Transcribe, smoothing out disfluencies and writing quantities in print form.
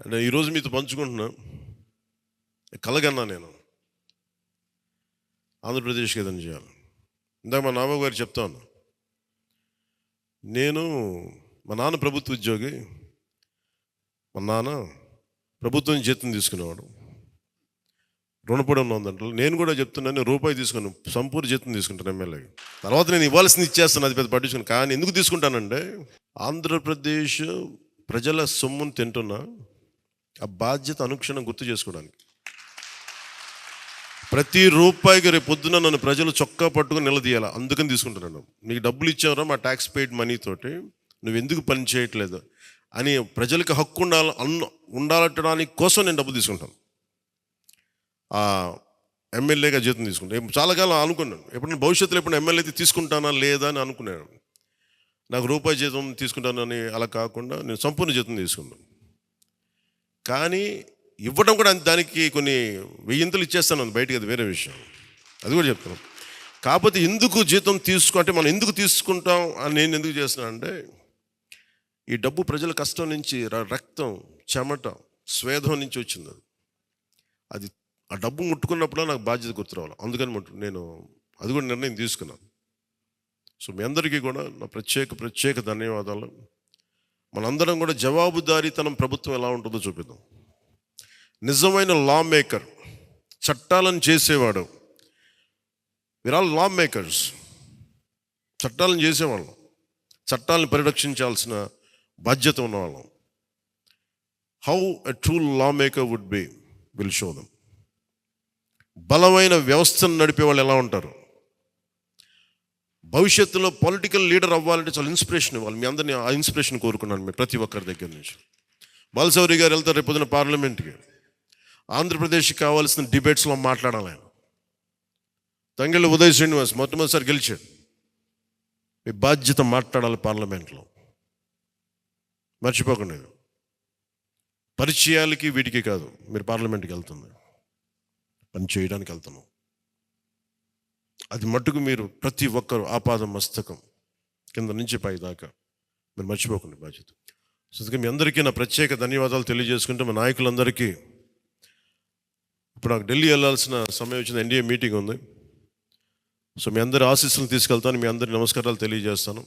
అంటే ఈరోజు మీతో పంచుకుంటున్నా. కలగన్నా నేను ఆంధ్రప్రదేశ్కి ఏదైనా చేయాలి. ఇందాక మా నాన్న గారు చెప్తాను. మా నాన్న ప్రభుత్వ ఉద్యోగి. మా నాన్న ప్రభుత్వం జీతం తీసుకునేవాడు. రుణపడి ఉన్నదంటే నేను కూడా చెప్తున్నాను, రూపాయి తీసుకున్నాను, సంపూర్ణ జీతం తీసుకుంటాను ఎమ్మెల్యేకి. తర్వాత నేను ఇవ్వాల్సింది ఇచ్చేస్తాను, అది పెద్ద పట్టించుకుని. కానీ ఎందుకు తీసుకుంటానంటే ఆంధ్రప్రదేశ్ ప్రజల సొమ్మును తింటున్నా ఆ బాధ్యత అనుక్షణం గుర్తు చేసుకోవడానికి. ప్రతి రూపాయికి రేపు పొద్దున నన్ను ప్రజలు చొక్కా పట్టుకుని నిలదీయాలి, అందుకని తీసుకుంటున్నాను. నీకు డబ్బులు ఇచ్చావరా మా ట్యాక్స్ పెయిడ్ మనీతోటి, నువ్వు ఎందుకు పని చేయట్లేదు అని ప్రజలకు హక్కు ఉండాలటడానికి కోసం నేను డబ్బులు తీసుకుంటాను. ఎమ్మెల్యేగా జీతం తీసుకుంటాను. చాలా కాలం అనుకున్నాను, ఎప్పుడైనా భవిష్యత్తులో ఎప్పుడు ఎమ్మెల్యే అయితే తీసుకుంటానా లేదా అని అనుకున్నాను. నాకు రూపాయి జీతం తీసుకుంటానని అలా కాకుండా నేను సంపూర్ణ జీతం తీసుకున్నాను. కానీ ఇవ్వడం కూడా దానికి కొన్ని వెయ్యింతలు ఇచ్చేస్తాను బయటికి, అది వేరే విషయం, అది కూడా చెప్తాను. కాకపోతే ఎందుకు జీతం అంటే మనం ఎందుకు తీసుకుంటాం అని నేను ఎందుకు చేస్తున్నాను అంటే, ఈ డబ్బు ప్రజల కష్టం నుంచి, రక్తం, చెమట, స్వేదం నుంచి వచ్చింది. అది ఆ డబ్బు ముట్టుకున్నప్పుడు నాకు బాధ్యత గుర్తు రావాలి, అందుకని నేను అది కూడా నిర్ణయం తీసుకున్నాను. సో మీ అందరికీ కూడా నా ప్రత్యేక ధన్యవాదాలు. మనందరం కూడా జవాబుదారీతనం ప్రభుత్వం ఎలా ఉంటుందో చూపిద్దాం. నిజమైన లా మేకర్, చట్టాలను చేసేవాడు. We are all lawmakers. చట్టాలను చేసేవాళ్ళం, చట్టాలను పరిరక్షించాల్సిన బాధ్యత ఉన్నవాళ్ళం. How a true lawmaker would be will show them. బలమైన వ్యవస్థను నడిపే వాళ్ళు ఎలా ఉంటారు. భవిష్యత్తులో పొలిటికల్ లీడర్ అవ్వాలంటే చాలా ఇన్స్పిరేషన్ ఇవ్వాలి. మీ అందరినీ ఆ ఇన్స్పిరేషన్ కోరుకున్నాను, మీరు ప్రతి ఒక్కరి దగ్గర నుంచి. బాలశౌరి గారు వెళ్తారు రేపు పొద్దున పార్లమెంట్కి. ఆంధ్రప్రదేశ్కి కావాల్సిన డిబేట్స్లో మాట్లాడాలి ఆయన. తంగెళ్ళ ఉదయ్ శ్రీనివాస్ మొట్టమొదటిసారి గెలిచాడు. మీ బాధ్యత మాట్లాడాలి పార్లమెంట్లో, మర్చిపోకండి. పరిచయాలకి వీటికి కాదు, మీరు పార్లమెంట్కి వెళ్తుంది, పని చేయడానికి వెళ్తున్నాం. అది మట్టుకు మీరు ప్రతి ఒక్కరు ఆపాదం మస్తకం కింద నుంచి పై దాకా మీరు మర్చిపోకండి బాధ్యత. సో మీ అందరికీ నా ప్రత్యేక ధన్యవాదాలు తెలియజేసుకుంటే, మా నాయకులందరికీ ఇప్పుడు నాకు ఢిల్లీ వెళ్ళాల్సిన సమయం వచ్చింది, ఎన్డీఏ మీటింగ్ ఉంది. సో మీ అందరి ఆశీస్సులు తీసుకెళ్తాను, మీ అందరి నమస్కారాలు తెలియజేస్తాను.